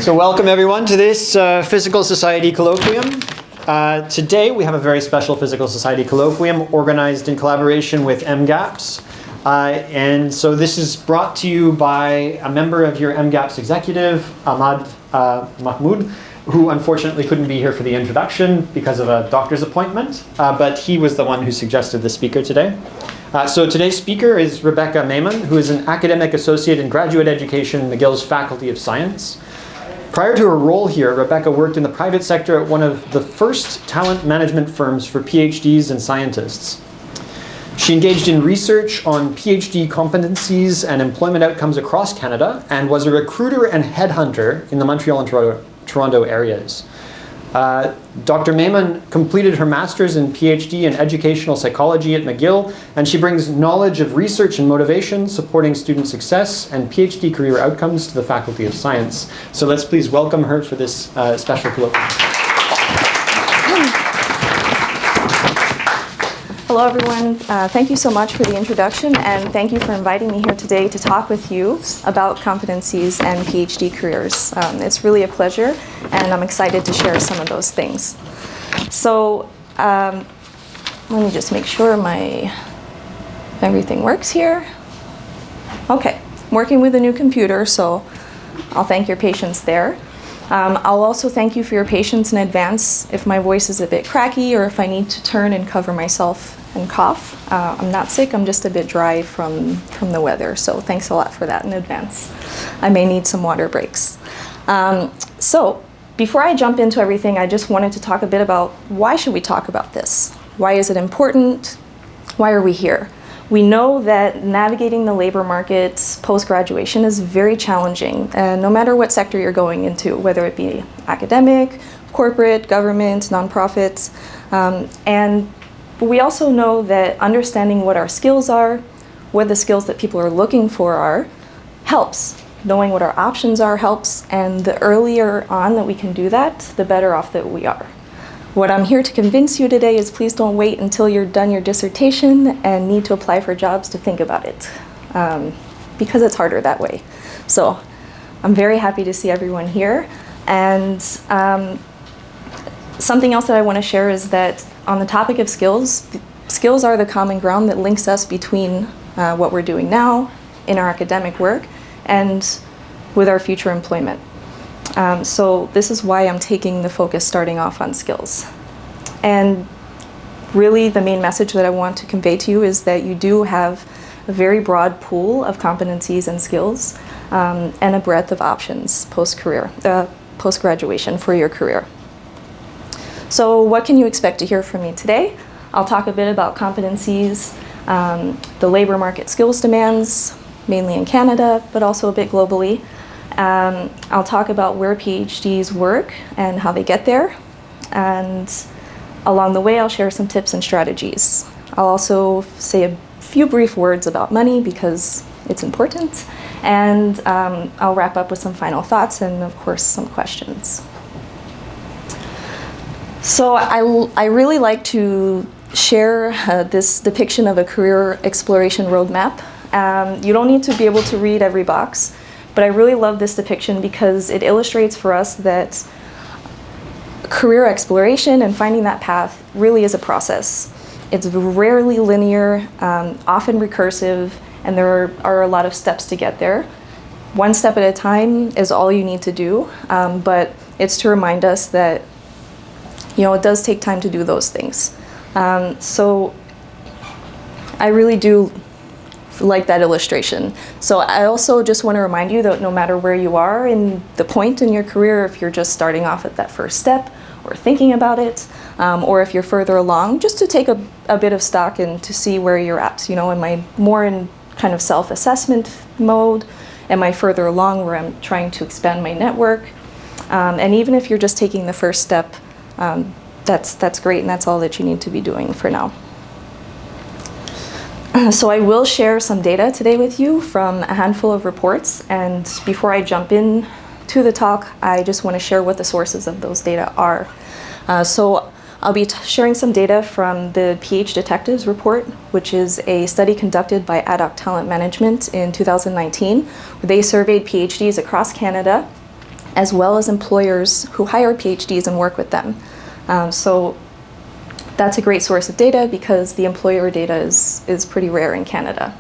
So welcome everyone to this Physical Society Colloquium. Today we have a very special Physical Society Colloquium organized in collaboration with MGAPS. And so this is brought to you by a member of your MGAPS executive, Ahmad Mahmoud, who unfortunately couldn't be here for the introduction because of a doctor's appointment, but he was the one who suggested the speaker today. So today's speaker is Rebecca Maymon, who is an academic associate in graduate education in McGill's Faculty of Science. Prior to her role here, Rebecca worked in the private sector at one of the first talent management firms for PhDs and scientists. She engaged in research on PhD competencies and employment outcomes across Canada and was a recruiter and headhunter in the Montreal and Toronto areas. Dr. Maymon completed her master's and PhD in educational psychology at McGill, and she brings knowledge of research and motivation, supporting student success and PhD career outcomes to the Faculty of Science. So let's please welcome her for this special colloquium. Hello everyone, thank you so much for the introduction, and thank you for inviting me here today to talk with you about competencies and PhD careers. It's really a pleasure, and I'm excited to share some of those things. So let me just make sure everything works here. Okay, I'm working with a new computer, so I'll thank your patience there. I'll also thank you for your patience in advance if my voice is a bit cracky or if I need to turn and cover myself and cough. I'm not sick, I'm just a bit dry from the weather, so thanks a lot for that in advance. I may need some water breaks. So before I jump into everything, I just wanted to talk a bit about why should we talk about this? Why is it important? Why are we here? We know that navigating the labor market post-graduation is very challenging, no matter what sector you're going into, whether it be academic, corporate, government, nonprofits. But we also know that understanding what our skills are, what the skills that people are looking for are, helps. Knowing what our options are helps, and the earlier on that we can do that, the better off that we are. What I'm here to convince you today is please don't wait until you're done your dissertation and need to apply for jobs to think about it, because it's harder that way. So I'm very happy to see everyone here. And something else that I want to share is that on the topic of skills, skills are the common ground that links us between what we're doing now in our academic work and with our future employment. So this is why I'm taking the focus starting off on skills. And really the main message that I want to convey to you is that you do have a very broad pool of competencies and skills and a breadth of options post-graduation for your career. So what can you expect to hear from me today? I'll talk a bit about competencies, the labor market skills demands, mainly in Canada, but also a bit globally. I'll talk about where PhDs work and how they get there. And along the way, I'll share some tips and strategies. I'll also say a few brief words about money because it's important. And I'll wrap up with some final thoughts and, of course, some questions. So I really like to share this depiction of a career exploration roadmap. You don't need to be able to read every box, but I really love this depiction because it illustrates for us that career exploration and finding that path really is a process. It's rarely linear, often recursive, and there are a lot of steps to get there. One step at a time is all you need to do, but it's to remind us that it does take time to do those things. So I really do like that illustration. So I also just want to remind you that no matter where you are in the point in your career, if you're just starting off at that first step or thinking about it, or if you're further along, just to take a bit of stock and to see where you're at. Am I more in kind of self-assessment mode? Am I further along where I'm trying to expand my network? And even if you're just taking the first step, that's great, and that's all that you need to be doing for now. So I will share some data today with you from a handful of reports, and before I jump in to the talk, I just want to share what the sources of those data are. So I'll be sharing some data from the PH Detectives report, which is a study conducted by Ad Hoc Talent Management in 2019, where they surveyed PhDs across Canada, as well as employers who hire PhDs and work with them. So that's a great source of data because the employer data is pretty rare in Canada.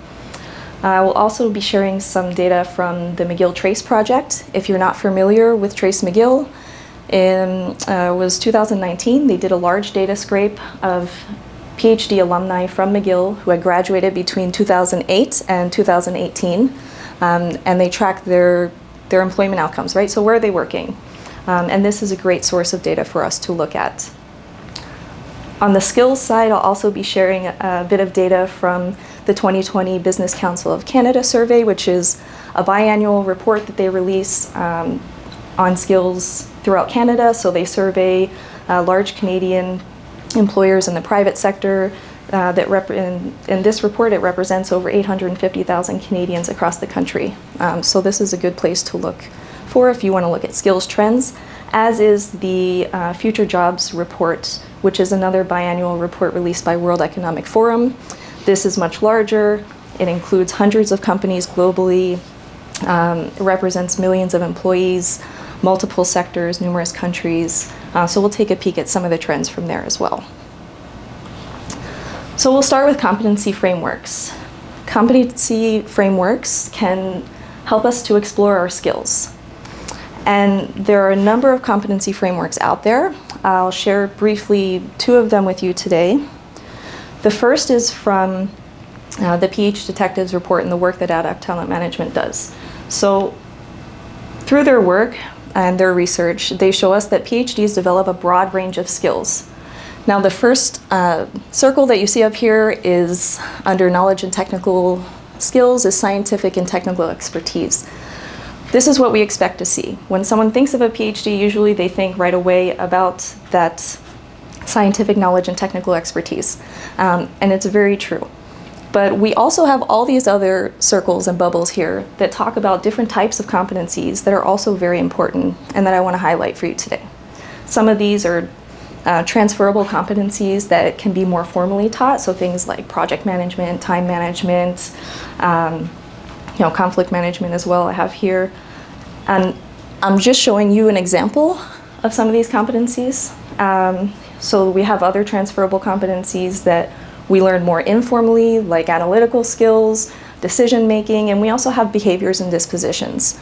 I will also be sharing some data from the McGill Trace project. If you're not familiar with Trace McGill, was 2019. They did a large data scrape of PhD alumni from McGill who had graduated between 2008 and 2018, and they tracked their employment outcomes, right? So where are they working? And this is a great source of data for us to look at. On the skills side, I'll also be sharing a bit of data from the 2020 Business Council of Canada survey, which is a biannual report that they release on skills throughout Canada. So they survey large Canadian employers in the private sector. In this report, it represents over 850,000 Canadians across the country. So this is a good place to look for if you want to look at skills trends, as is the Future Jobs report, which is another biannual report released by World Economic Forum. This is much larger. It includes hundreds of companies globally, represents millions of employees, multiple sectors, numerous countries. So we'll take a peek at some of the trends from there as well. So we'll start with competency frameworks. Competency frameworks can help us to explore our skills. And there are a number of competency frameworks out there. I'll share briefly two of them with you today. The first is from the PH Detectives report and the work that Ad Hoc Talent Management does. So through their work and their research, they show us that PhDs develop a broad range of skills. Now the first circle that you see up here is under knowledge and technical skills, is scientific and technical expertise. This is what we expect to see. When someone thinks of a PhD, usually they think right away about that scientific knowledge and technical expertise. And it's very true. But we also have all these other circles and bubbles here that talk about different types of competencies that are also very important and that I want to highlight for you today. Some of these are transferable competencies that can be more formally taught, so things like project management, time management, conflict management as well I have here. And I'm just showing you an example of some of these competencies. So we have other transferable competencies that we learn more informally, like analytical skills, decision making, and we also have behaviors and dispositions.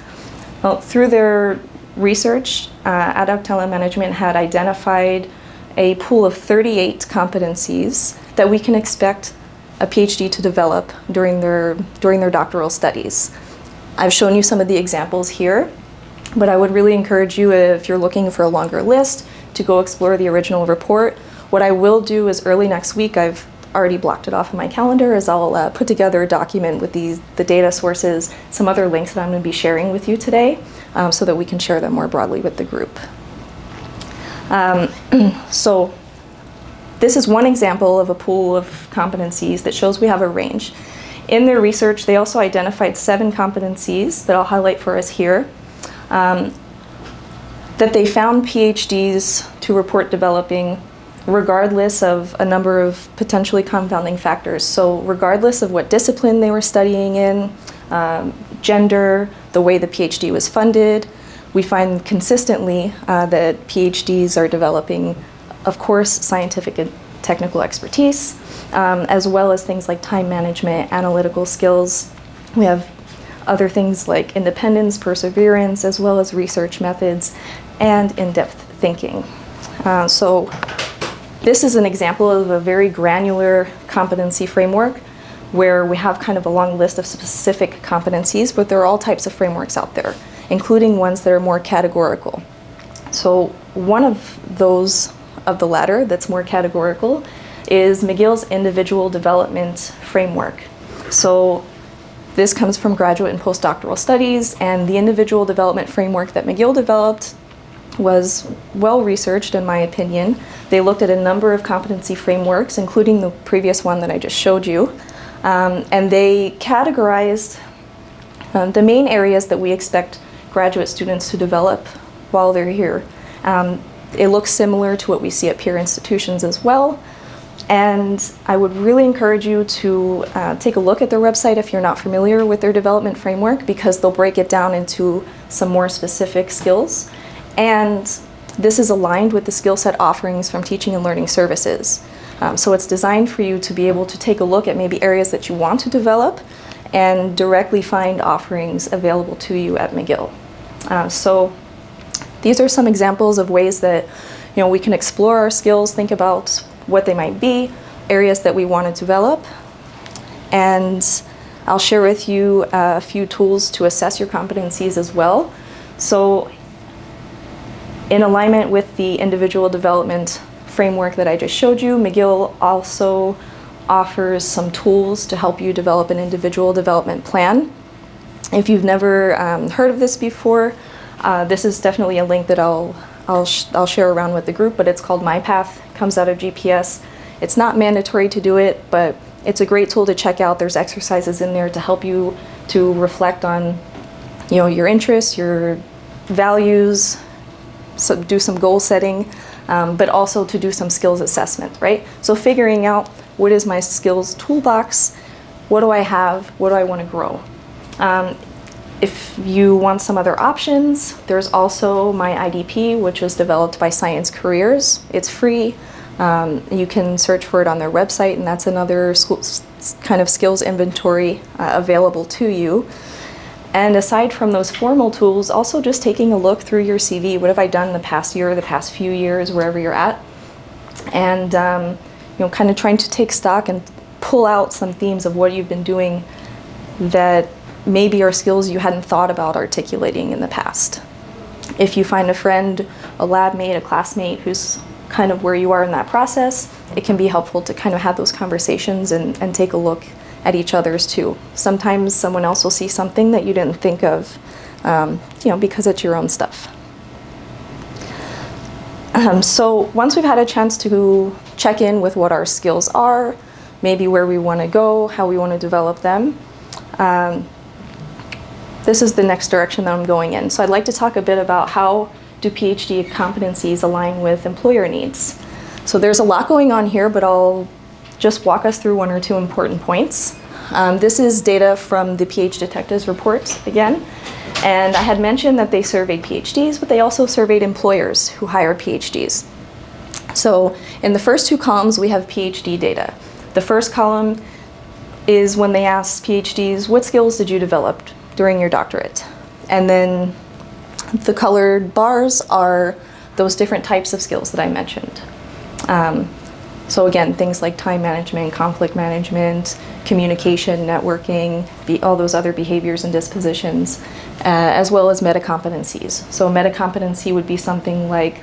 Well, through their research, Ad Hoc Talent Management had identified a pool of 38 competencies that we can expect a PhD to develop during their doctoral studies. I've shown you some of the examples here, but I would really encourage you, if you're looking for a longer list, to go explore the original report. What I will do is early next week, I've already blocked it off in my calendar, is I'll put together a document with the data sources, some other links that I'm going to be sharing with you today, so that we can share them more broadly with the group. So this is one example of a pool of competencies that shows we have a range. In their research, they also identified 7 competencies that I'll highlight for us here, that they found PhDs to report developing regardless of a number of potentially confounding factors. So regardless of what discipline they were studying in, gender, the way the PhD was funded, we find consistently that PhDs are developing, of course, scientific and technical expertise, as well as things like time management, analytical skills. We have other things like independence, perseverance, as well as research methods and in-depth thinking. So this is an example of a very granular competency framework where we have kind of a long list of specific competencies, but there are all types of frameworks out there, including ones that are more categorical. So one of those of the latter that's more categorical is McGill's individual development framework. So this comes from graduate and postdoctoral studies, and the individual development framework that McGill developed was well researched, in my opinion. They looked at a number of competency frameworks, including the previous one that I just showed you, and they categorized the main areas that we expect graduate students to develop while they're here. It looks similar to what we see at peer institutions as well. And I would really encourage you to take a look at their website if you're not familiar with their development framework, because they'll break it down into some more specific skills. And this is aligned with the skill set offerings from Teaching and Learning Services. So it's designed for you to be able to take a look at maybe areas that you want to develop and directly find offerings available to you at McGill. So these are some examples of ways that we can explore our skills, think about what they might be, areas that we want to develop. And I'll share with you a few tools to assess your competencies as well. So in alignment with the individual development framework that I just showed you, McGill also offers some tools to help you develop an individual development plan. If you've never heard of this before, this is definitely a link that I'll share around with the group, but it's called MyPath. It comes out of GPS. It's not mandatory to do it, but it's a great tool to check out. There's exercises in there to help you to reflect on your interests, your values, so do some goal setting, but also to do some skills assessment, right? So figuring out what is my skills toolbox, what do I have, what do I want to grow? If you want some other options, there's also my IDP, which was developed by Science Careers. It's free. You can search for it on their website, and that's another kind of skills inventory available to you. And aside from those formal tools, also just taking a look through your CV. What have I done the past year, the past few years, wherever you're at? And kind of trying to take stock and pull out some themes of what you've been doing that maybe are skills you hadn't thought about articulating in the past. If you find a friend, a lab mate, a classmate who's kind of where you are in that process, it can be helpful to kind of have those conversations and take a look at each other's too. Sometimes someone else will see something that you didn't think of, because it's your own stuff. So once we've had a chance to check in with what our skills are, maybe where we want to go, how we want to develop them, this is the next direction that I'm going in. So I'd like to talk a bit about how do PhD competencies align with employer needs. So there's a lot going on here, but I'll just walk us through one or two important points. This is data from the PhD Detectives report again. And I had mentioned that they surveyed PhDs, but they also surveyed employers who hire PhDs. So in the first two columns, we have PhD data. The first column is when they asked PhDs, what skills did you develop during your doctorate? And then the colored bars are those different types of skills that I mentioned. So again, things like time management, conflict management, communication, networking, all those other behaviors and dispositions, as well as metacompetencies. So metacompetency would be something like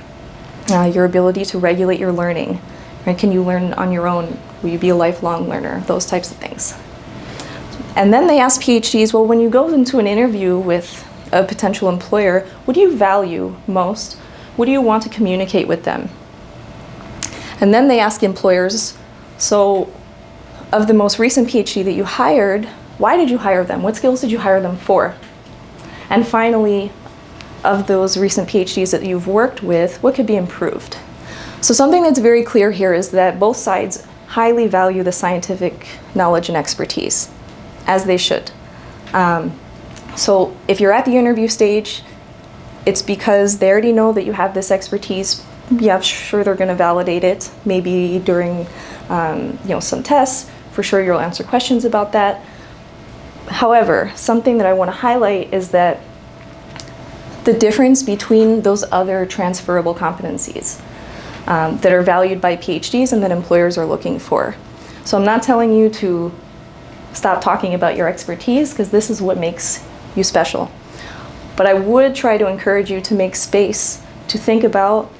your ability to regulate your learning. Right? Can you learn on your own? Will you be a lifelong learner? Those types of things. And then they ask PhDs, well, when you go into an interview with a potential employer, what do you value most? What do you want to communicate with them? And then they ask employers, so of the most recent PhD that you hired, why did you hire them? What skills did you hire them for? And finally, of those recent PhDs that you've worked with, what could be improved? So something that's very clear here is that both sides highly value the scientific knowledge and expertise, as they should. So if you're at the interview stage, it's because they already know that you have this expertise. Yeah, sure, they're going to validate it. Maybe during some tests, for sure you'll answer questions about that. However, something that I want to highlight is that the difference between those other transferable competencies that are valued by PhDs and that employers are looking for. So I'm not telling you to stop talking about your expertise, because this is what makes you special. But I would try to encourage you to make space to think about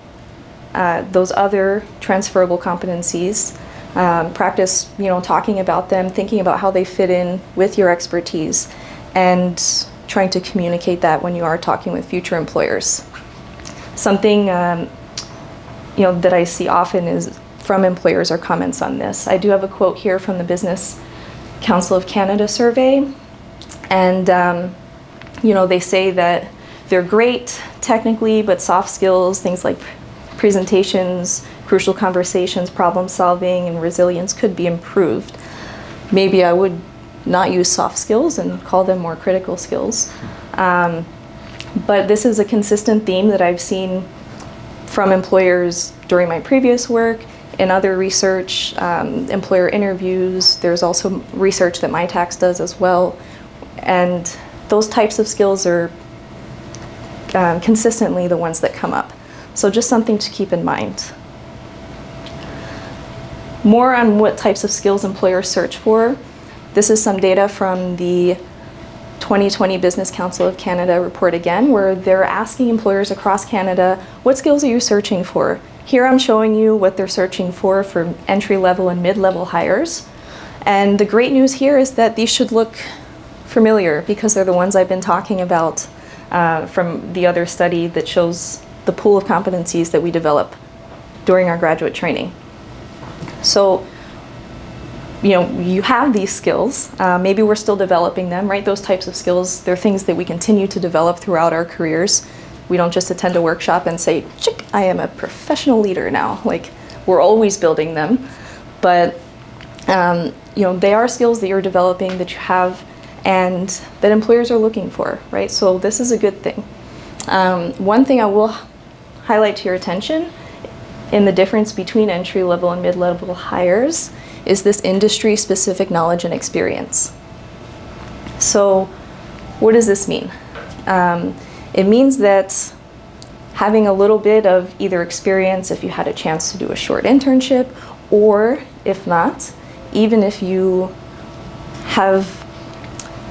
those other transferable competencies, practice, talking about them, thinking about how they fit in with your expertise, and trying to communicate that when you are talking with future employers. Something that I see often is from employers are comments on this. I do have a quote here from the Business Council of Canada survey, and they say that they're great technically, but soft skills, things like presentations, crucial conversations, problem solving, and resilience could be improved. Maybe I would not use soft skills and call them more critical skills. But this is a consistent theme that I've seen from employers during my previous work, in other research, employer interviews. There's also research that MyTax does as well. And those types of skills are consistently the ones that come up. So just something to keep in mind. More on what types of skills employers search for. This is some data from the 2020 Business Council of Canada report again, where they're asking employers across Canada, what skills are you searching for? Here I'm showing you what they're searching for entry-level and mid-level hires. And the great news here is that these should look familiar because they're the ones I've been talking about from the other study that shows the pool of competencies that we develop during our graduate training. So, you have these skills. Maybe we're still developing them, right? Those types of skills, they're things that we continue to develop throughout our careers. We don't just attend a workshop and say, chick, I am a professional leader now. Like, we're always building them. But, they are skills that you're developing, that you have, and that employers are looking for, right? So this is a good thing. One thing I will highlight to your attention in the difference between entry-level and mid-level hires is this industry-specific knowledge and experience. So what does this mean? It means that having a little bit of either experience if you had a chance to do a short internship, or if not, even if you have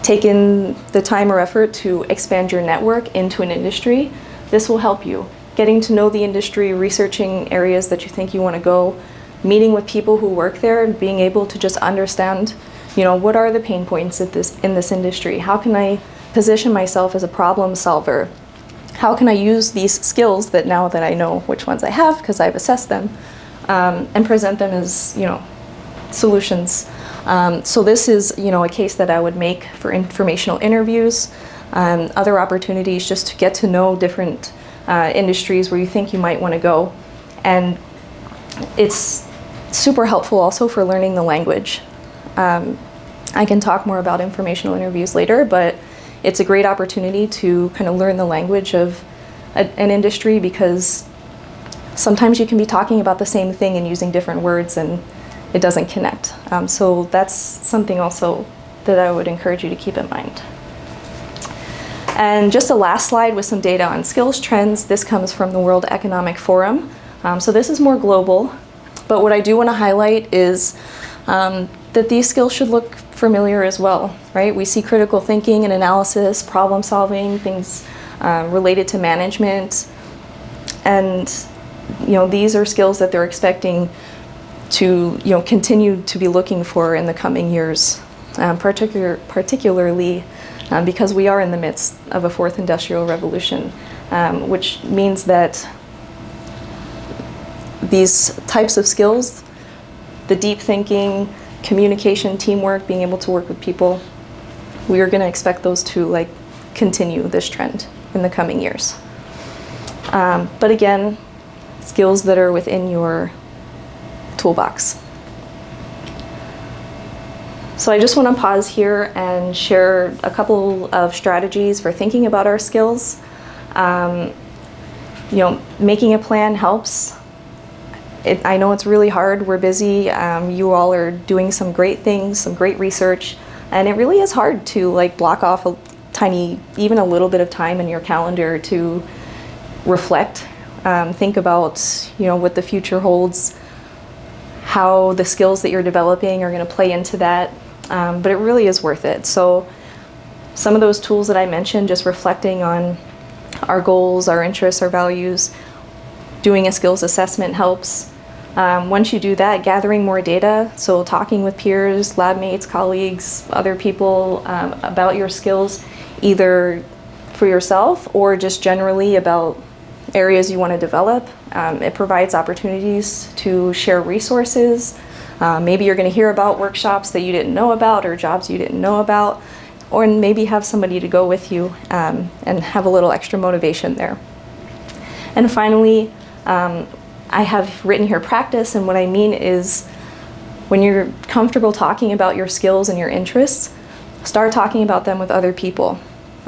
taken the time or effort to expand your network into an industry, this will help you. Getting to know the industry, researching areas that you think you want to go, meeting with people who work there, and being able to just understand, what are the pain points in this industry? How can I position myself as a problem solver? How can I use these skills that now that I know which ones I have because I've assessed them, and present them as, solutions. So this is, a case that I would make for informational interviews, other opportunities just to get to know different industries where you think you might want to go. And it's super helpful also for learning the language. I can talk more about informational interviews later, but it's a great opportunity to kind of learn the language of an industry, because sometimes you can be talking about the same thing and using different words and it doesn't connect. So that's something also that I would encourage you to keep in mind. And just a last slide with some data on skills trends. This comes from the World Economic Forum. So this is more global, but what I do want to highlight is that these skills should look familiar as well, right? We see critical thinking and analysis, problem solving, things related to management, and these are skills that they're expecting to continue to be looking for in the coming years, particularly because we are in the midst of a fourth industrial revolution, which means that these types of skills, the deep thinking, communication, teamwork, being able to work with people, we are going to expect those to continue this trend in the coming years. But again, skills that are within your toolbox. So I just want to pause here and share a couple of strategies for thinking about our skills. Making a plan helps. I know it's really hard. We're busy. You all are doing some great things, some great research, and it really is hard to block off even a little bit of time in your calendar to reflect, think about what the future holds, how the skills that you're developing are going to play into that. But it really is worth it. So some of those tools that I mentioned, just reflecting on our goals, our interests, our values, doing a skills assessment helps. Once you do that, gathering more data, so talking with peers, lab mates, colleagues, other people about your skills, either for yourself or just generally about areas you want to develop. It provides opportunities to share resources. Maybe you're going to hear about workshops that you didn't know about or jobs you didn't know about, or maybe have somebody to go with you and have a little extra motivation there. And finally, I have written here practice, and what I mean is when you're comfortable talking about your skills and your interests, start talking about them with other people.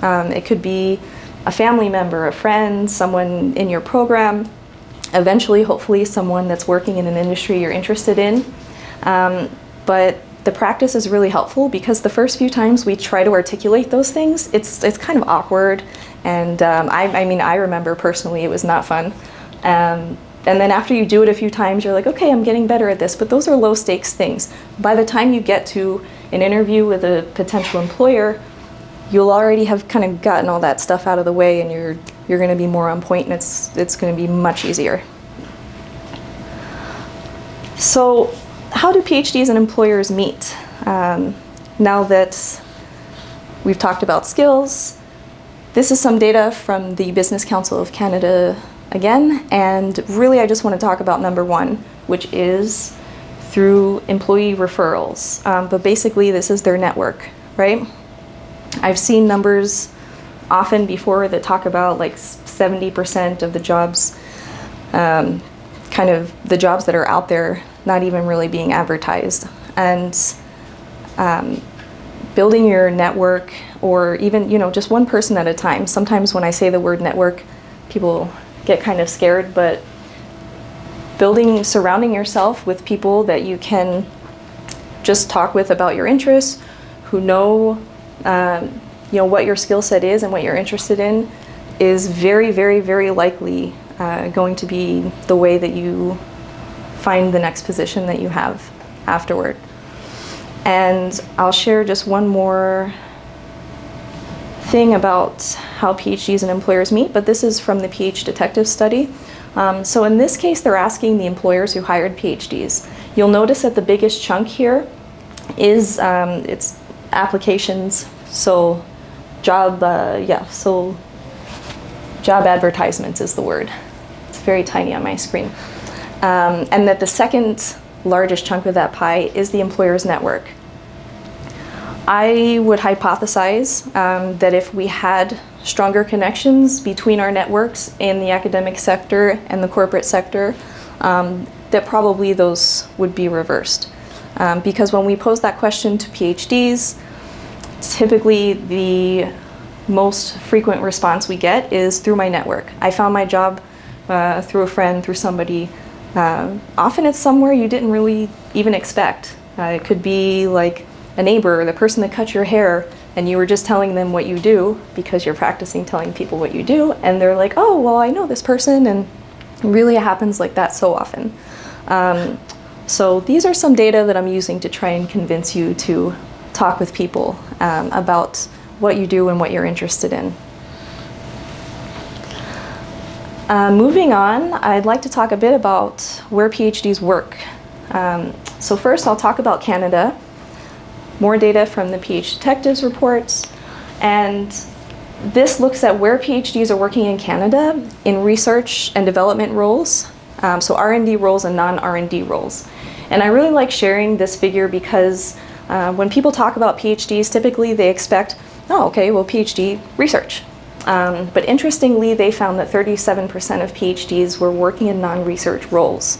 It could be a family member, a friend, someone in your program, eventually, hopefully, someone that's working in an industry you're interested in. But the practice is really helpful because the first few times we try to articulate those things, it's kind of awkward. And I mean, I remember personally it was not fun. And then after you do it a few times, you're like, okay, I'm getting better at this. But those are low stakes things. By the time you get to an interview with a potential employer, you'll already have kind of gotten all that stuff out of the way, and you're going to be more on point, and it's going to be much easier. So how do PhDs and employers meet? Now that we've talked about skills, this is some data from the Business Council of Canada again, and really I just want to talk about number one, which is through employee referrals. But basically this is their network, right? I've seen numbers often before that talk about like 70% of the jobs, kind of the jobs that are out there not even really being advertised. And building your network, or even, you know, just one person at a time. Sometimes when I say the word network, people get kind of scared, but surrounding yourself with people that you can just talk with about your interests, who know, you know, what your skill set is and what you're interested in, is very, very, very likely going to be the way that you find the next position that you have afterward. And I'll share just one more thing about how PhDs and employers meet, but this is from the PH Detective study. So in this case, they're asking the employers who hired PhDs. You'll notice that the biggest chunk here is it's applications, so job advertisements is the word. It's very tiny on my screen. And that the second largest chunk of that pie is the employer's network. I would hypothesize that if we had stronger connections between our networks in the academic sector and the corporate sector, that probably those would be reversed. Because when we pose that question to PhDs, typically the most frequent response we get is through my network. I found my job through a friend, through somebody. Often it's somewhere you didn't really even expect. It could be like a neighbor, the person that cut your hair, and you were just telling them what you do because you're practicing telling people what you do, and they're like, oh, well, I know this person, and really it happens like that so often. So these are some data that I'm using to try and convince you to talk with people about what you do and what you're interested in. Moving on, I'd like to talk a bit about where PhDs work. So first I'll talk about Canada, more data from the PH Detectives reports, and this looks at where PhDs are working in Canada in research and development roles, so R&D roles and non-R&D roles. And I really like sharing this figure because when people talk about PhDs, typically they expect, oh, okay, well, PhD, research. But interestingly, they found that 37% of PhDs were working in non-research roles,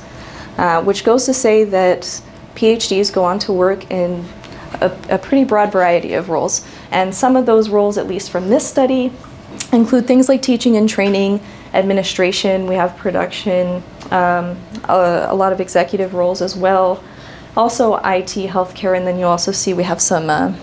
which goes to say that PhDs go on to work in a pretty broad variety of roles. And some of those roles, at least from this study, include things like teaching and training, administration, we have production, a lot of executive roles as well, also IT, healthcare, and then you also see we have some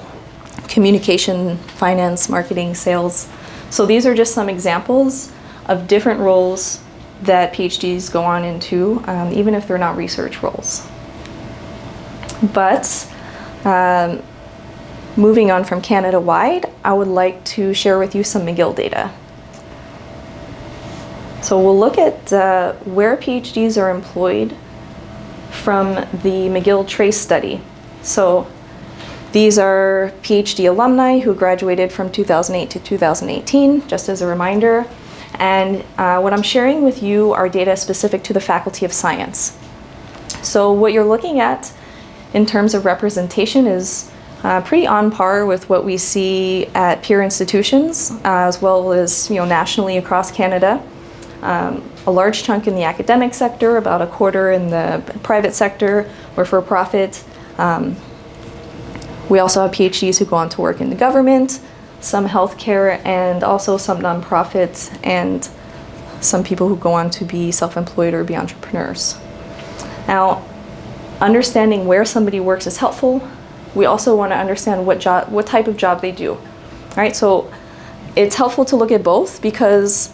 communication, finance, marketing, sales. So these are just some examples of different roles that PhDs go on into, even if they're not research roles. But moving on from Canada-wide, I would like to share with you some McGill data. So we'll look at where PhDs are employed from the McGill TRACE study. So these are PhD alumni who graduated from 2008 to 2018, just as a reminder. And what I'm sharing with you are data specific to the Faculty of Science. So what you're looking at in terms of representation is pretty on par with what we see at peer institutions, as well as nationally across Canada. a large chunk in the academic sector, about a quarter in the private sector or for profit. We also have PhDs who go on to work in the government, some healthcare, and also some nonprofits, and some people who go on to be self-employed or be entrepreneurs. Now, understanding where somebody works is helpful. We also want to understand what type of job they do. All right, so it's helpful to look at both because,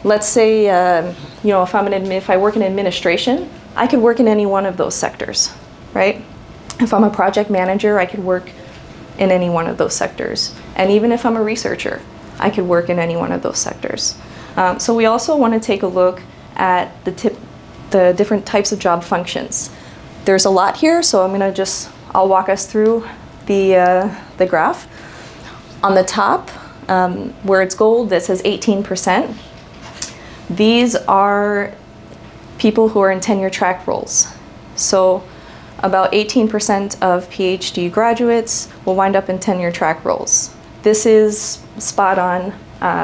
let's say, if I work in administration, I could work in any one of those sectors, right? If I'm a project manager, I could work in any one of those sectors. And even if I'm a researcher, I could work in any one of those sectors. So we also want to take a look at the different types of job functions. There's a lot here, so I'll walk us through the graph. On the top, where it's gold, that says 18%. These are people who are in tenure track roles. So about 18% of PhD graduates will wind up in tenure track roles. This is spot on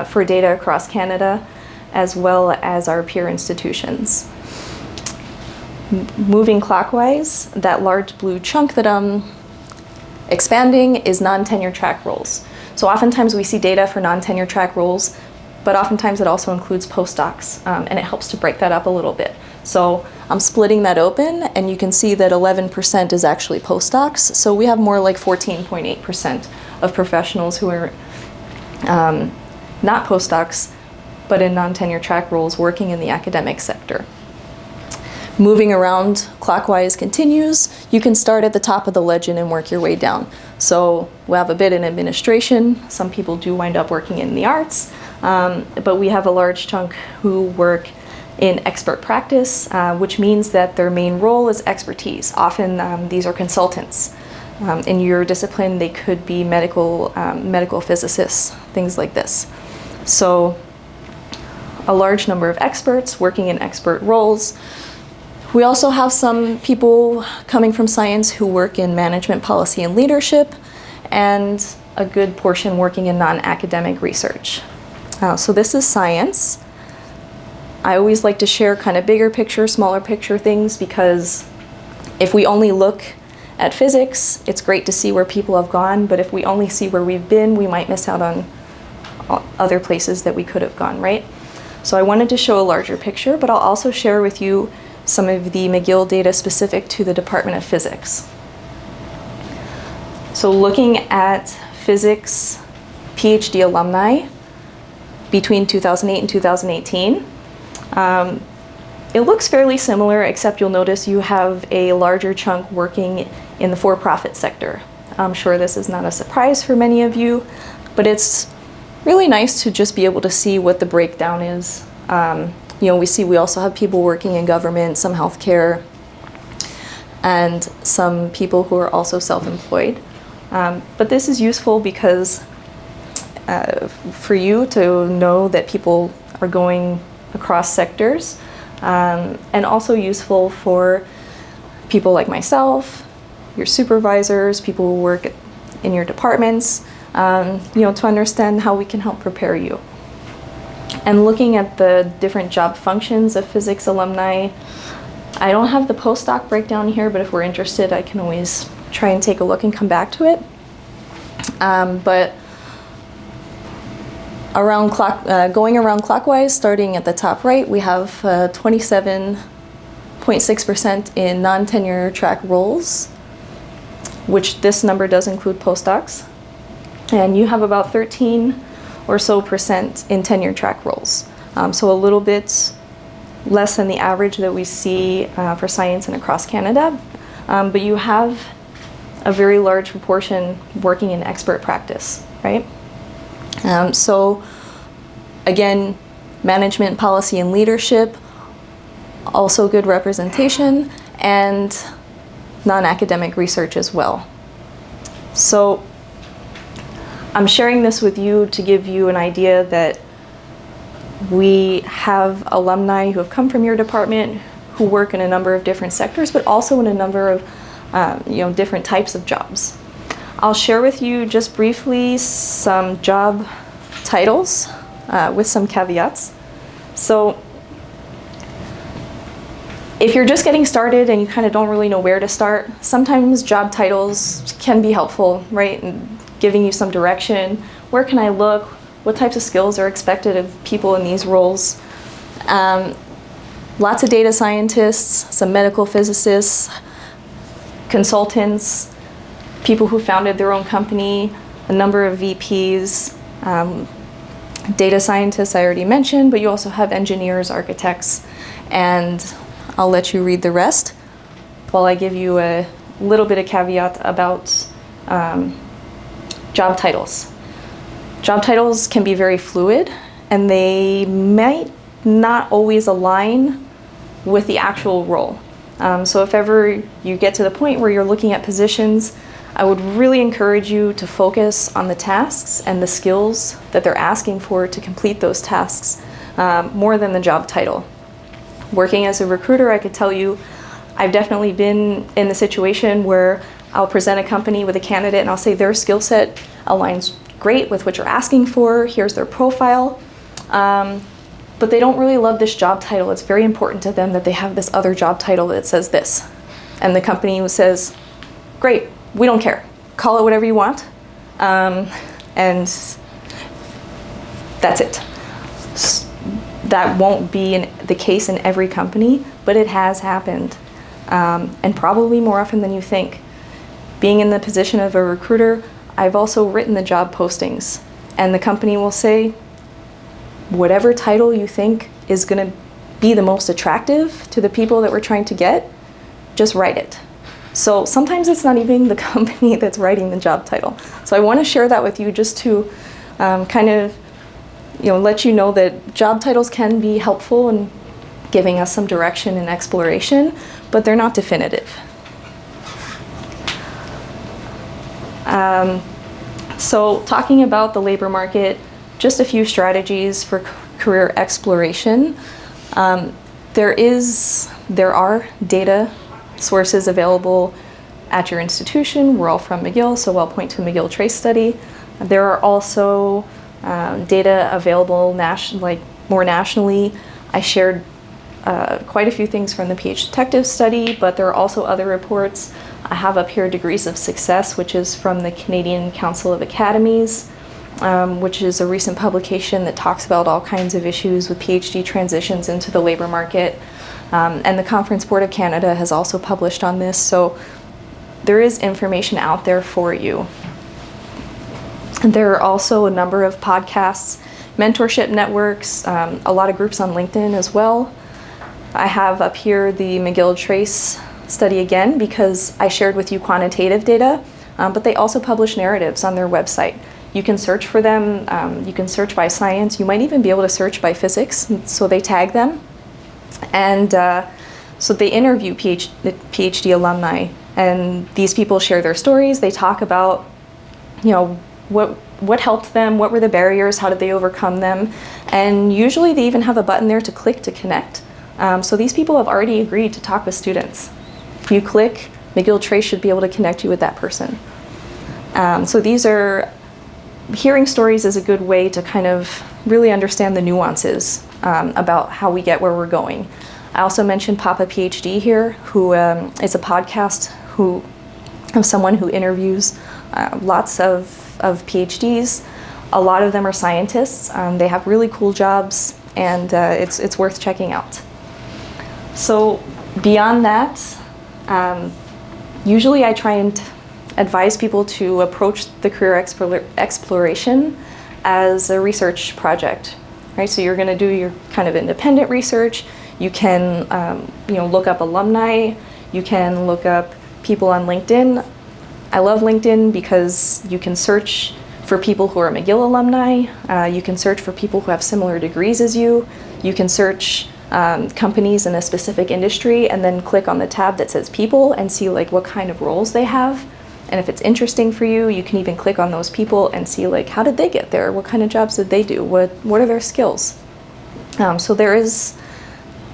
for data across Canada, as well as our peer institutions. Moving clockwise, that large blue chunk that I'm expanding is non-tenure track roles. So oftentimes we see data for non-tenure track roles, but oftentimes it also includes postdocs, and it helps to break that up a little bit. So I'm splitting that open, and you can see that 11% is actually postdocs. So we have more like 14.8% of professionals who are not postdocs, but in non-tenure track roles working in the academic sector. Moving around clockwise continues. You can start at the top of the legend and work your way down. So we have a bit in administration. Some people do wind up working in the arts, but we have a large chunk who work in expert practice, which means that their main role is expertise. Often these are consultants. In your discipline, they could be medical physicists, things like this. So a large number of experts working in expert roles. We also have some people coming from science who work in management, policy, and leadership, and a good portion working in non-academic research. So this is science. I always like to share kind of bigger picture, smaller picture things, because if we only look at physics, it's great to see where people have gone, but if we only see where we've been, we might miss out on other places that we could have gone, right? So I wanted to show a larger picture, but I'll also share with you some of the McGill data specific to the Department of Physics. So looking at physics PhD alumni between 2008 and 2018, it looks fairly similar, except you'll notice you have a larger chunk working in the for-profit sector. I'm sure this is not a surprise for many of you, but it's really nice to just be able to see what the breakdown is. We also have people working in government, some healthcare, and some people who are also self-employed. But this is useful because for you to know that people are going across sectors, and also useful for people like myself, your supervisors, people who work in your departments, to understand how we can help prepare you. And looking at the different job functions of physics alumni, I don't have the postdoc breakdown here, but if we're interested, I can always try and take a look and come back to it. But going around clockwise, starting at the top right, we have 27.6% in non-tenure track roles, which this number does include postdocs. And you have about 13% or so in tenure track roles. So a little bit less than the average that we see for science and across Canada. But you have a very large proportion working in expert practice, right? So again, management, policy, and leadership, also good representation, and non-academic research as well. So I'm sharing this with you to give you an idea that we have alumni who have come from your department who work in a number of different sectors, but also in a number of different types of jobs. I'll share with you just briefly some job titles with some caveats. So If you're just getting started and you kind of don't really know where to start, sometimes job titles can be helpful, right? And giving you some direction. Where can I look? What types of skills are expected of people in these roles? Lots of data scientists, some medical physicists, consultants, people who founded their own company, a number of VPs, data scientists I already mentioned, but you also have engineers, architects, and I'll let you read the rest while I give you a little bit of caveat about job titles. Job titles can be very fluid, and they might not always align with the actual role. So if ever you get to the point where you're looking at positions, I would really encourage you to focus on the tasks and the skills that they're asking for to complete those tasks more than the job title. Working as a recruiter, I could tell you I've definitely been in the situation where I'll present a company with a candidate and I'll say their skill set aligns great with what you're asking for, here's their profile, but they don't really love this job title. It's very important to them that they have this other job title that says this. And the company says, great, we don't care. Call it whatever you want. And that's it. That won't be the case in every company, but it has happened. And probably more often than you think. Being in the position of a recruiter, I've also written the job postings, and the company will say, whatever title you think is going to be the most attractive to the people that we're trying to get, just write it. So sometimes it's not even the company that's writing the job title. So I want to share that with you just to kind of let you know that job titles can be helpful in giving us some direction and exploration, but they're not definitive. So talking about the labor market, just a few strategies for career exploration. There are data sources available at your institution. We're all from McGill, so I'll point to a McGill Trace study. There are also data available more nationally. I shared quite a few things from the PH Detective study, but there are also other reports. I have up here Degrees of Success, which is from the Canadian Council of Academies, which is a recent publication that talks about all kinds of issues with PhD transitions into the labor market. And the Conference Board of Canada has also published on this, so there is information out there for you. And there are also a number of podcasts, mentorship networks, a lot of groups on LinkedIn as well. I have up here the McGill Trace study again because I shared with you quantitative data, but they also publish narratives on their website. You can search for them, you can search by science, you might even be able to search by physics, so they tag them. And so they interview PhD alumni, and these people share their stories. They talk about, what helped them, what were the barriers, how did they overcome them, and usually they even have a button there to click to connect. So these people have already agreed to talk with students. If you click, McGill Trace should be able to connect you with that person. So hearing stories is a good way to kind of really understand the nuances about how we get where we're going. I also mentioned Papa PhD here, who is a podcast of someone who interviews lots of PhDs. A lot of them are scientists. They have really cool jobs, and it's worth checking out. So beyond that, usually I try and advise people to approach the career exploration as a research project, right? So you're going to do your kind of independent research. You can, look up alumni. You can look up people on LinkedIn. I love LinkedIn because you can search for people who are McGill alumni. You can search for people who have similar degrees as you. You can search companies in a specific industry and then click on the tab that says people and see what kind of roles they have. And if it's interesting for you, you can even click on those people and see how did they get there? What kind of jobs did they do? What are their skills? So there is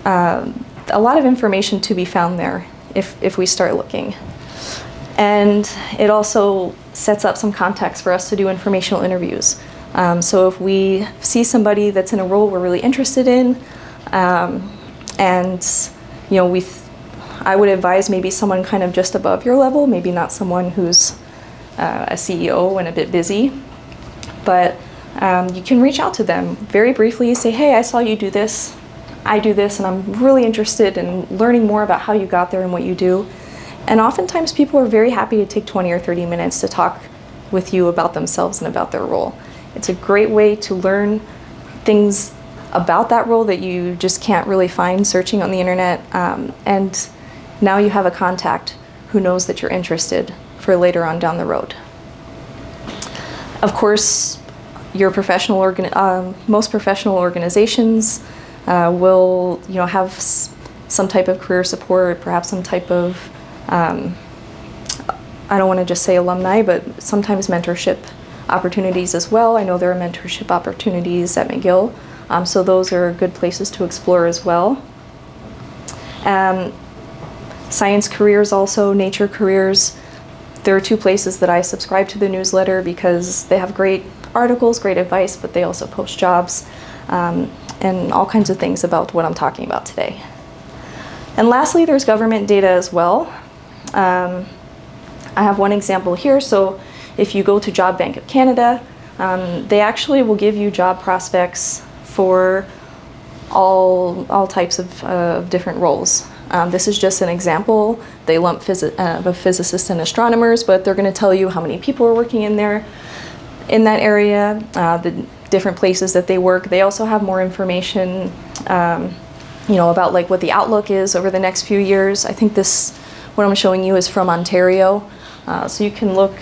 a lot of information to be found there if we start looking. And it also sets up some context for us to do informational interviews. So if we see somebody that's in a role we're really interested in, and I would advise maybe someone kind of just above your level, maybe not someone who's a CEO and a bit busy, but you can reach out to them very briefly, say, hey, I saw you do this, I do this, and I'm really interested in learning more about how you got there and what you do. And oftentimes people are very happy to take 20 or 30 minutes to talk with you about themselves and about their role. It's a great way to learn things about that role that you just can't really find searching on the internet. And now you have a contact who knows that you're interested for later on down the road. Of course, your most professional organizations will have some type of career support, perhaps some type of I don't want to just say alumni, but sometimes mentorship opportunities as well. I know there are mentorship opportunities at McGill, so those are good places to explore as well. Science careers also, nature careers. There are two places that I subscribe to the newsletter because they have great articles, great advice, but they also post jobs and all kinds of things about what I'm talking about today. And lastly, there's government data as well. I have one example here. So if you go to Job Bank of Canada, they actually will give you job prospects for all types of different roles. This is just an example. They lump physicists and astronomers, but they're going to tell you how many people are working in that area, the different places that they work. They also have more information, about like what the outlook is over the next few years. I think what I'm showing you is from Ontario, so you can look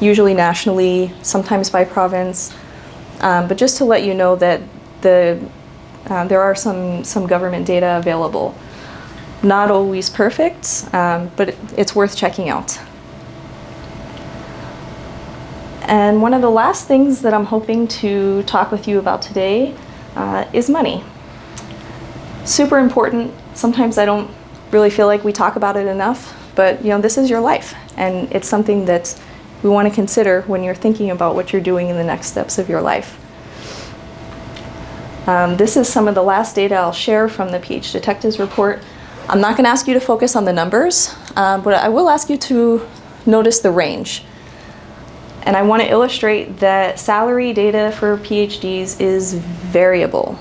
usually nationally, sometimes by province, but just to let you know that there are some government data available. Not always perfect, but it's worth checking out. And one of the last things that I'm hoping to talk with you about today is money. Super important. Sometimes I don't really feel like we talk about it enough, but this is your life, and it's something that we want to consider when you're thinking about what you're doing in the next steps of your life. This is some of the last data I'll share from the PH Detectives report. I'm not going to ask you to focus on the numbers, but I will ask you to notice the range. And I want to illustrate that salary data for PhDs is variable.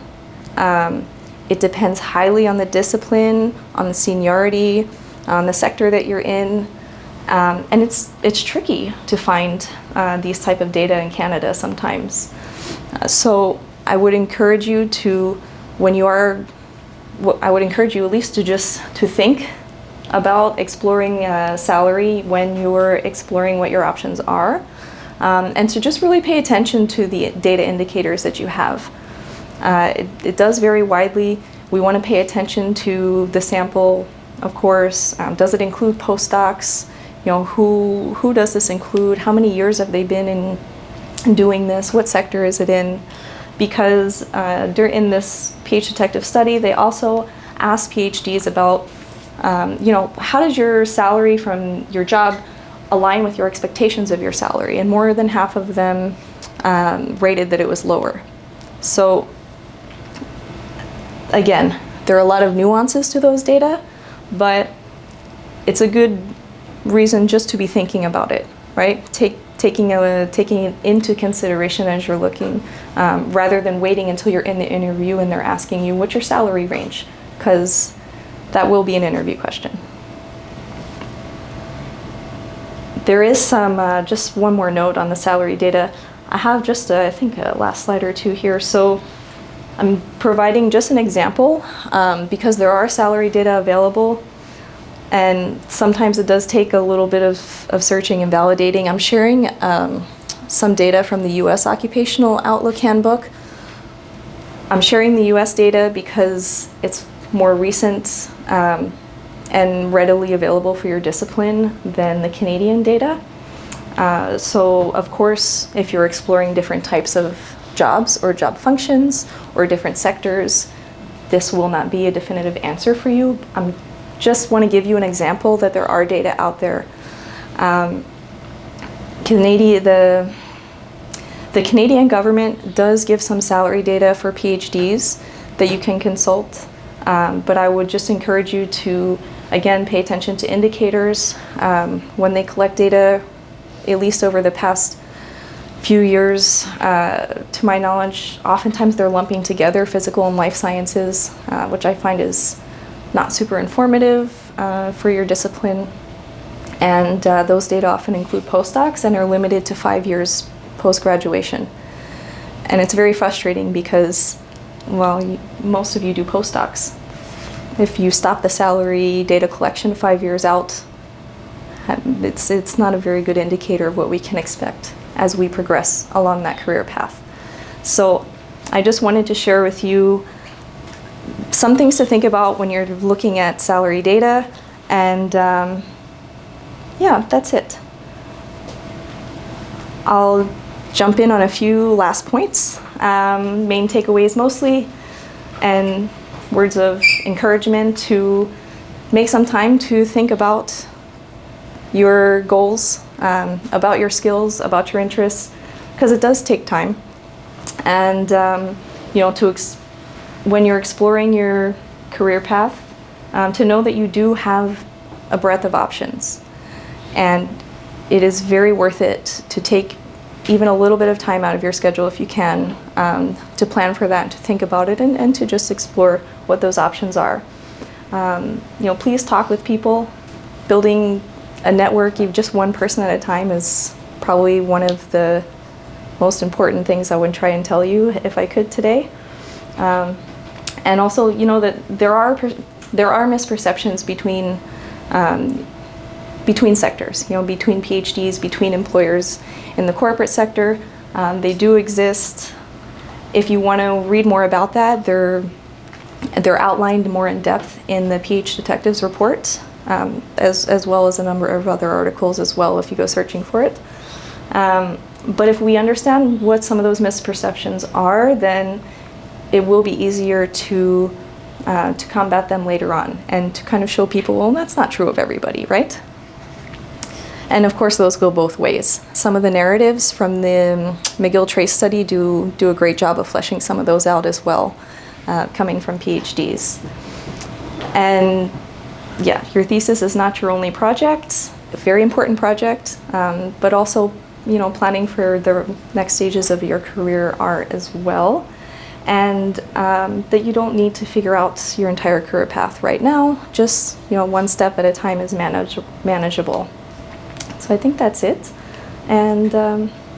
It depends highly on the discipline, on the seniority, on the sector that you're in. And it's tricky to find these type of data in Canada sometimes. So I would encourage you to, I would encourage you at least to think about exploring salary when you're exploring what your options are, and to just really pay attention to the data indicators that you have. It does vary widely. We want to pay attention to the sample, of course. Does it include postdocs? Who does this include? How many years have they been in doing this? What sector is it in? Because in this PhD detective study, they also asked PhDs about, how does your salary from your job align with your expectations of your salary? And more than half of them rated that it was lower. So again, there are a lot of nuances to those data, but it's a good reason just to be thinking about it, right? Taking it into consideration as you're looking, rather than waiting until you're in the interview and they're asking you what's your salary range, because that will be an interview question. There is just one more note on the salary data. I have just I think a last slide or two here. So I'm providing just an example because there are salary data available, and sometimes it does take a little bit of searching and validating. I'm sharing some data from the U.S. Occupational Outlook Handbook. I'm sharing the U.S. data because it's more recent and readily available for your discipline than the Canadian data. So of course, if you're exploring different types of jobs or job functions or different sectors, this will not be a definitive answer for you. I just want to give you an example that there are data out there. The Canadian government does give some salary data for PhDs that you can consult. But I would just encourage you to, again, pay attention to indicators. When they collect data, at least over the past few years, to my knowledge, oftentimes they're lumping together physical and life sciences, which I find is not super informative for your discipline. And those data often include postdocs and are limited to 5 years post-graduation. And it's very frustrating because, well, most of you do postdocs. If you stop the salary data collection 5 years out, it's not a very good indicator of what we can expect as we progress along that career path. So I just wanted to share with you some things to think about when you're looking at salary data, and yeah, that's it. I'll jump in on a few last points, main takeaways mostly, and words of encouragement to make some time to think about your goals, about your skills, about your interests, because it does take time. And you know, when you're exploring your career path, to know that you do have a breadth of options, and it is very worth it to take even a little bit of time out of your schedule if you can, to plan for that, to think about it, and to just explore what those options are. You know, please talk with people. Building a network, even just one person at a time, is probably one of the most important things I would try and tell you if I could today. And also, you know, that there are misperceptions between sectors, you know, between PhDs, between employers in the corporate sector. They do exist. If you want to read more about that, they're outlined more in depth in the PH Detectives report, as well as a number of other articles as well if you go searching for it. But if we understand what some of those misperceptions are, then it will be easier to combat them later on, and to kind of show people, well, that's not true of everybody, right? And of course, those go both ways. Some of the narratives from the McGill Trace study do a great job of fleshing some of those out as well, coming from PhDs. And yeah, your thesis is not your only project, a very important project, but also, you know, planning for the next stages of your career are as well. And that you don't need to figure out your entire career path right now. Just, you know, one step at a time is manageable. So I think that's it. And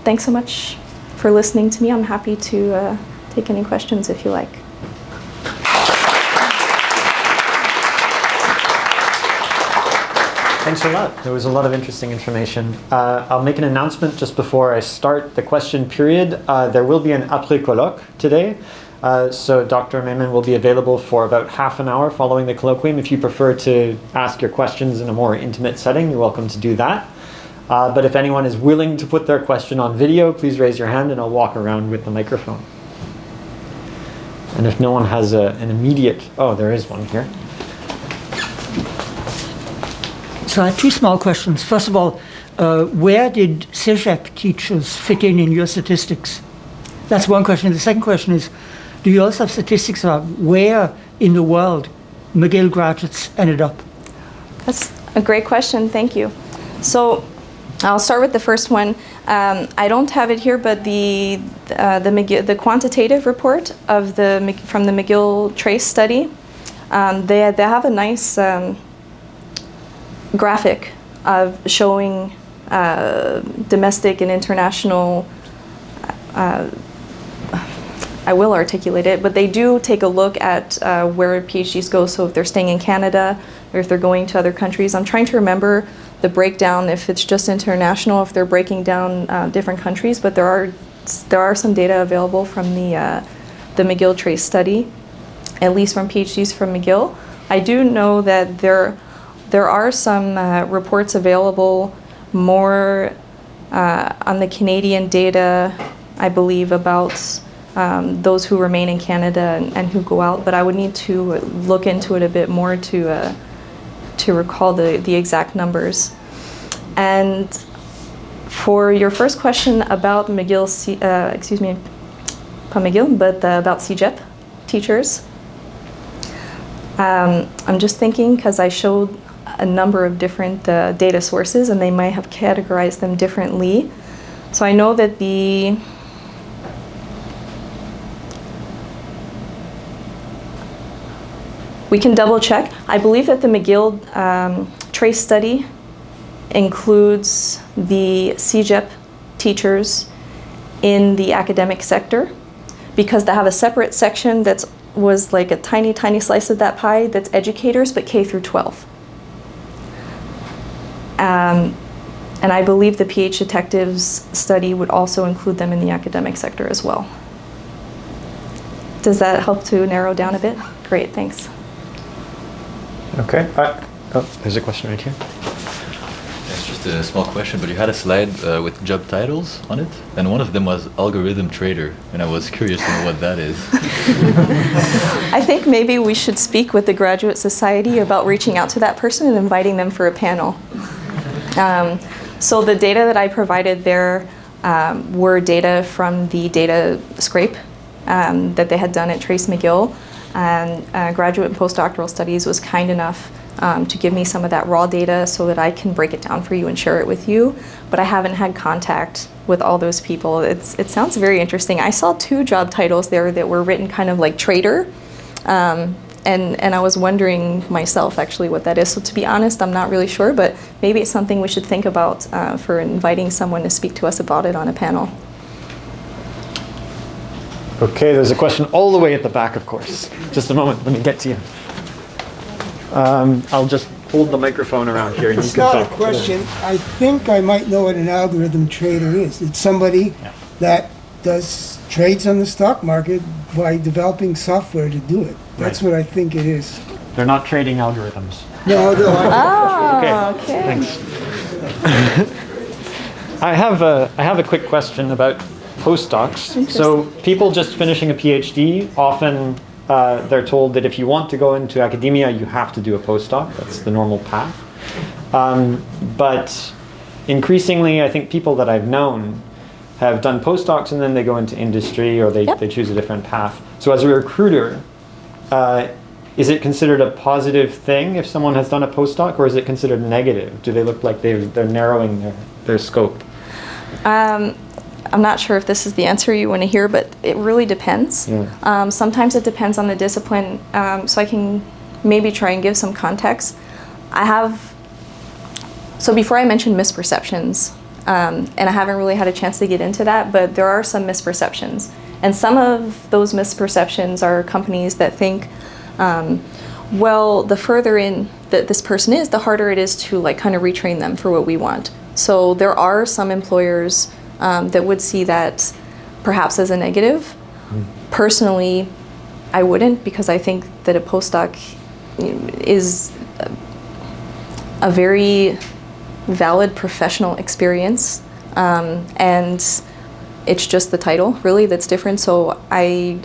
thanks so much for listening to me. I'm happy to take any questions if you like. Thanks a lot. There was a lot of interesting information. I'll make an announcement just before I start the question period. There will be an après colloque today. So Dr. Maymon will be available for about half an hour following the colloquium. If you prefer to ask your questions in a more intimate setting, you're welcome to do that. But if anyone is willing to put their question on video, please raise your hand and I'll walk around with the microphone. And if no one has an immediate... Oh, there is one here. So I have two small questions. First of all, where did CEGEP teachers fit in your statistics? That's one question. The second question is, do you also have statistics about where in the world McGill graduates ended up? That's a great question. Thank you. So I'll start with the first one. I don't have it here, but the quantitative report of from the McGill Trace study, they have a nice graphic of showing domestic and international. I will articulate it, but they do take a look at where PhDs go. So if they're staying in Canada or if they're going to other countries. I'm trying to remember the breakdown, if it's just international, if they're breaking down different countries, but there are some data available from the McGill Trace study, at least from PhDs from McGill. I do know that there are some reports available more on the Canadian data, I believe, about those who remain in Canada and who go out, but I would need to look into it a bit more to recall the exact numbers. And for your first question about McGill, about CEGEP teachers, I'm just thinking because I showed a number of different data sources and they might have categorized them differently. So I know that we can double check. I believe that the McGill trace study includes the CGEP teachers in the academic sector because they have a separate section that was like a tiny, tiny slice of that pie that's educators, but K through 12. And I believe the PH Detectives study would also include them in the academic sector as well. Does that help to narrow down a bit? Great, thanks. Okay. There's a question right here. It's just a small question, but you had a slide with job titles on it, and one of them was algorithm trader, and I was curious to know what that is. I think maybe we should speak with the Graduate Society about reaching out to that person and inviting them for a panel. So the data that I provided there were data from the data scrape that they had done at Trace McGill. And Graduate and Postdoctoral Studies was kind enough to give me some of that raw data so that I can break it down for you and share it with you. But I haven't had contact with all those people. It sounds very interesting. I saw 2 job titles there that were written kind of like trader. And I was wondering myself actually what that is. So to be honest, I'm not really sure, but maybe it's something we should think about for inviting someone to speak to us about it on a panel. Okay, there's a question all the way at the back, of course. Just a moment, let me get to you. I'll just hold the microphone around here and you It's can not a talk. question. I think I might know what an algorithm trader is. It's somebody that does trades on the stock market by developing software to do it. That's Right. what I think it is. They're not trading algorithms. No, Oh, okay. Thanks. I have a quick question about postdocs. So people just finishing a PhD, often they're told that if you want to go into academia, you have to do a postdoc. That's the normal path. But increasingly, I think people that I've known have done postdocs and then they go into industry or they choose a different path. So as a recruiter, is it considered a positive thing if someone has done a postdoc, or is it considered negative? Do they look like they're narrowing their scope? I'm not sure if this is the answer you want to hear, but it really depends. Yeah. Sometimes it depends on the discipline, so I can maybe try and give some context. So before I mentioned misperceptions, and I haven't really had a chance to get into that, but there are some misperceptions. And some of those misperceptions are companies that think, well, the further in that this person is, the harder it is to like kind of retrain them for what we want. So there are some employers that would see that perhaps as a negative. Personally, I wouldn't, because I think that a postdoc is a very valid professional experience, and it's just the title really that's different. So I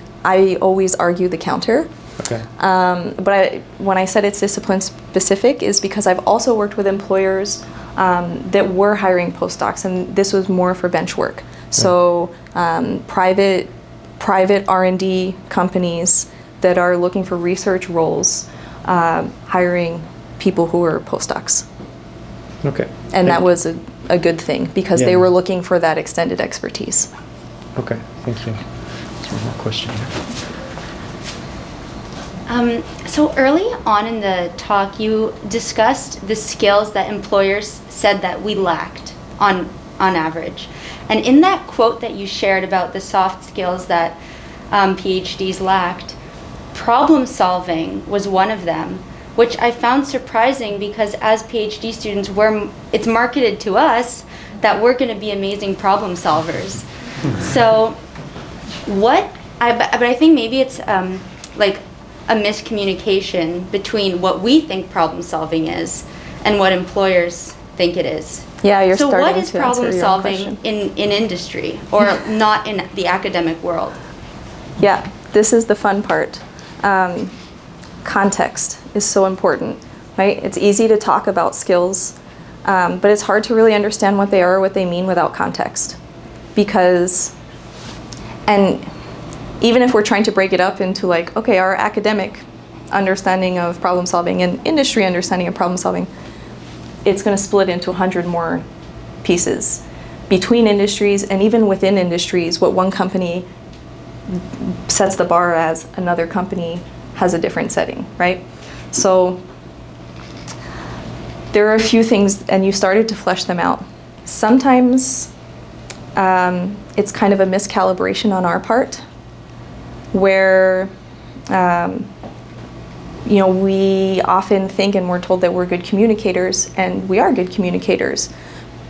always argue the counter. Okay. But when I said it's discipline specific is because I've also worked with employers that were hiring postdocs, and this was more for bench work. So private R&D companies that are looking for research roles, hiring people who are postdocs. Okay. And that was a good thing because they were looking for that extended expertise. Okay, thank you. There's one more question here. So early on in the talk, you discussed the skills that employers said that we lacked on average. And in that quote that you shared about the soft skills that PhDs lacked, problem solving was one of them, which I found surprising because as PhD students, it's marketed to us that we're going to be amazing problem solvers. So but I think maybe it's like a miscommunication between what we think problem solving is and what employers think it is. Yeah, you're starting to So what is problem answer your solving question. in industry or not in the academic world? Yeah, this is the fun part. Context is so important, right? It's easy to talk about skills, but it's hard to really understand what they are or what they mean without context. And even if we're trying to break it up into like, okay, our academic understanding of problem solving and industry understanding of problem solving, it's going to split into 100 more pieces between industries, and even within industries, what one company sets the bar as, another company has a different setting, right? So there are a few things, and you started to flesh them out. Sometimes it's kind of a miscalibration on our part, where we often think and we're told that we're good communicators, and we are good communicators.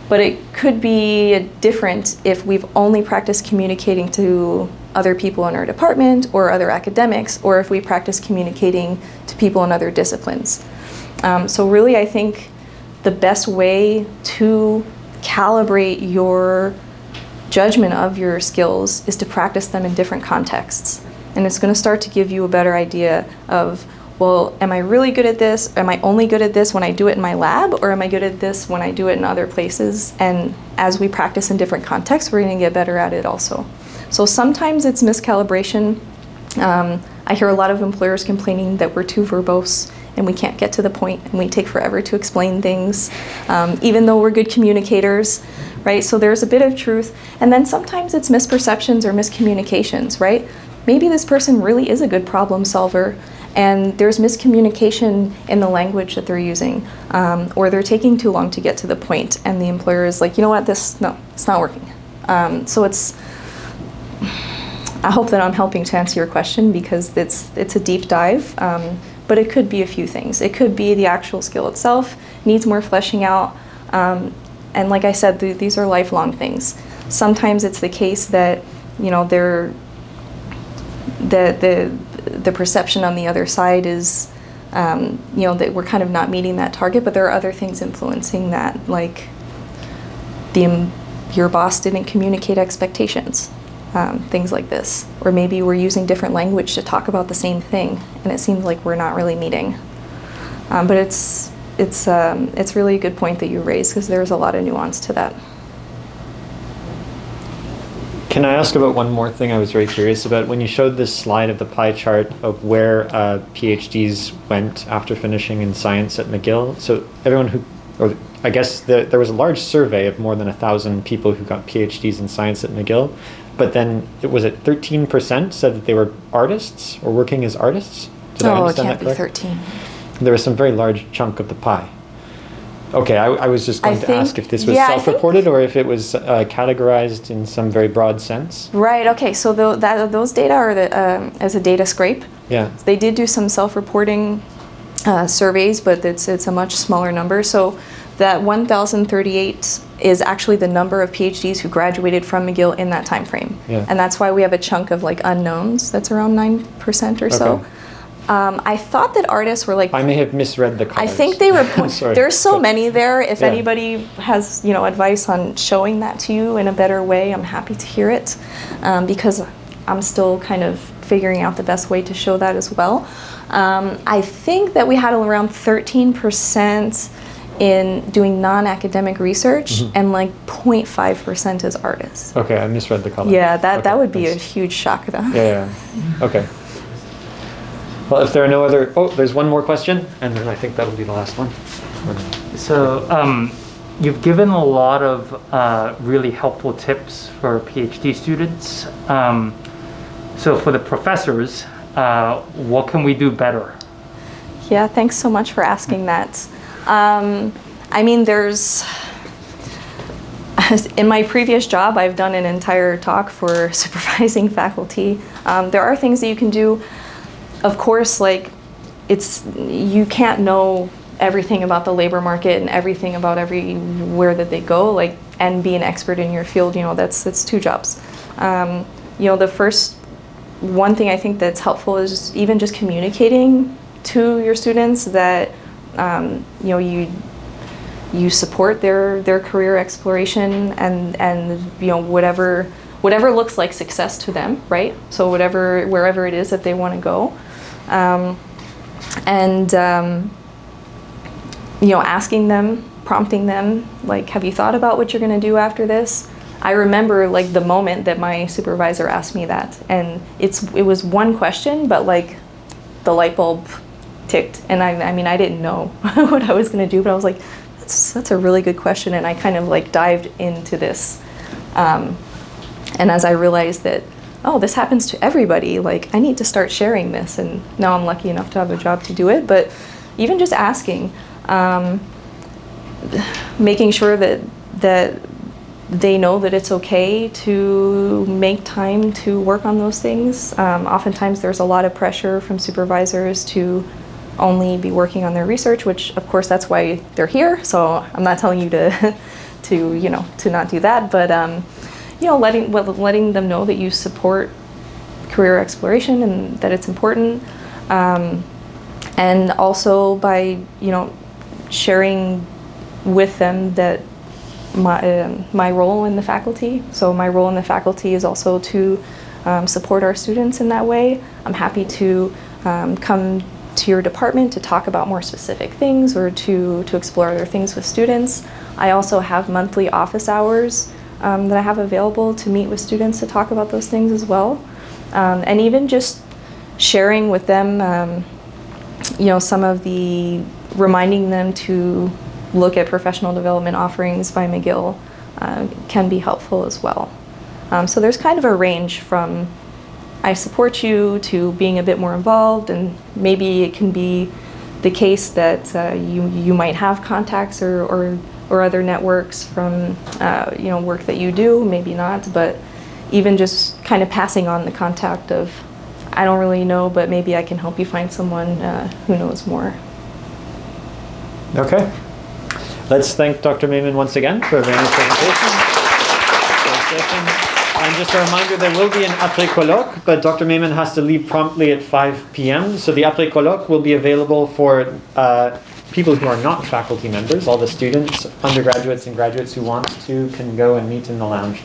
But it could be different if we've only practiced communicating to other people in our department or other academics, or if we practice communicating to people in other disciplines. So really, I think the best way to calibrate your judgment of your skills is to practice them in different contexts. And it's going to start to give you a better idea of, well, am I really good at this? Am I only good at this when I do it in my lab, or am I good at this when I do it in other places? And as we practice in different contexts, we're going to get better at it also. So sometimes it's miscalibration. I hear a lot of employers complaining that we're too verbose and we can't get to the point, and we take forever to explain things, even though we're good communicators, right? So there's a bit of truth. And then sometimes it's misperceptions or miscommunications, right? Maybe this person really is a good problem solver, and there's miscommunication in the language that they're using, or they're taking too long to get to the point, and the employer is like, you know what, it's not working. So I hope that I'm helping to answer your question, because it's a deep dive, but it could be a few things. It could be the actual skill itself needs more fleshing out, and like I said, these are lifelong things. Sometimes it's the case that the perception on the other side is that we're kind of not meeting that target, but there are other things influencing that, like your boss didn't communicate expectations, things like this, or maybe we're using different language to talk about the same thing, and it seems like we're not really meeting. But it's really a good point that you raised, because there's a lot of nuance to that. Can I ask about one more thing I was very curious about? When you showed this slide of the pie chart of where PhDs went after finishing in science at McGill, so everyone I guess there was a large survey of more than 1,000 people who got PhDs in science at McGill, but then was it 13% said that they were artists or working as artists? Did I understand that correctly? It can't be 13. There was some very large chunk of the pie. Okay, I was just going to ask if this was self-reported or if it was categorized in some very broad sense. Right, okay, so those data are as a data scrape. Yeah. They did do some self-reporting surveys, but it's a much smaller number. So that 1,038 is actually the number of PhDs who graduated from McGill in that time frame. Yeah. And that's why we have a chunk of like unknowns that's around 9% or so. Okay. I thought that artists were like... I may have misread the colors. I think they were... Sorry. There's so many there. If Yeah. anybody has, advice on showing that to you in a better way, I'm happy to hear it, because I'm still kind of figuring out the best way to show that as well. I think that we had around 13% in doing non-academic research, and like 0.5% as artists. Okay, I misread the colors. Yeah, that would be thanks. a huge shock though. Yeah. Okay. Well, if there are no other... Oh, there's one more question, and then I think that'll be the last one. So you've given a lot of really helpful tips for PhD students. So for the professors, what can we do better? Yeah, thanks so much for asking that. I mean, in my previous job, I've done an entire talk for supervising faculty. There are things that you can do. Of course, you can't know everything about the labor market and everything about everywhere that they go, and be an expert in your field. That's two jobs. The first one thing I think that's helpful is even just communicating to your students that you support their career exploration and whatever looks like success to them, right? So wherever it is that they want to go. Asking them, prompting them, have you thought about what you're going to do after this? I remember the moment that my supervisor asked me that, and it was one question, but the light bulb ticked. And I mean, I didn't know what I was going to do, but I was like, that's a really good question. And I kind of like dived into this. And as I realized that, oh, this happens to everybody, like I need to start sharing this. And now I'm lucky enough to have a job to do it. But even just asking, making sure that they know that it's okay to make time to work on those things. Oftentimes there's a lot of pressure from supervisors to only be working on their research, which of course that's why they're here. So I'm not telling you to to not do that, but letting them know that you support career exploration and that it's important. And also by sharing with them that my role in the faculty. So my role in the faculty is also to support our students in that way. I'm happy to come to your department to talk about more specific things or to explore other things with students. I also have monthly office hours that I have available to meet with students to talk about those things as well. And even just sharing with them, some of the, reminding them to look at professional development offerings by McGill can be helpful as well. So there's kind of a range from I support you to being a bit more involved, and maybe it can be the case that you might have contacts or other networks from work that you do, maybe not, but even just kind of passing on the contact of, I don't really know, but maybe I can help you find someone who knows more. Okay. Let's thank Dr. Maymon once again for a very nice presentation. And just a reminder, there will be an après-colloque, but Dr. Maymon has to leave promptly at 5 p.m. So the après-colloque will be available for people who are not faculty members. All the students, undergraduates and graduates who want to can go and meet in the lounge.